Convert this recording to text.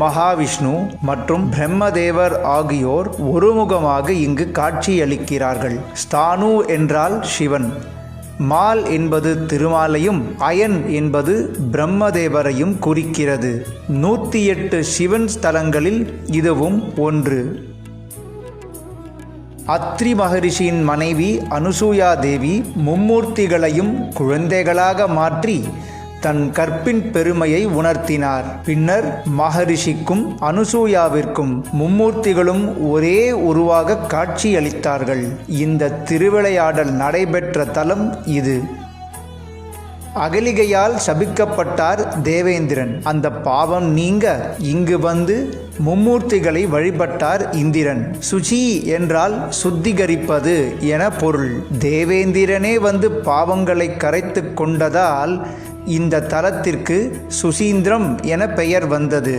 மகாவிஷ்ணு மற்றும் பிரம்மதேவர் ஆகியோர் ஒருமுகமாக இங்கு காட்சியளிக்கிறார்கள். ஸ்தானு என்றால் சிவன், மால் என்பது திருமாலையும், அயன் என்பது பிரம்மதேவரையும் குறிக்கிறது. 108 சிவன் ஸ்தலங்களில் இதுவும் ஒன்று. அத்ரி மகரிஷியின் மனைவி அனுசூயா தேவி மும்மூர்த்திகளையும் குழந்தைகளாக மாற்றி தன் கற்பின் பெருமையை உணர்த்தினார். பின்னர் மகரிஷிக்கும் அனுசூயாவிற்கும் மும்மூர்த்திகளும் ஒரே உருவாக காட்சியளித்தார்கள். இந்த திருவிளையாடல் நடைபெற்ற தலம் இது. அகலிகையால் சபிக்கப்பட்டார் தேவேந்திரன். அந்த பாவம் நீங்க இங்கு வந்து மும்மூர்த்திகளை வழிபட்டார் இந்திரன். சுச்சி என்றால் சுத்திகரிப்பது என பொருள். தேவேந்திரனே வந்து பாவங்களை கரைத்து கொண்டதால் இந்த தலத்திற்கு சுசீந்திரம் என பெயர் வந்தது.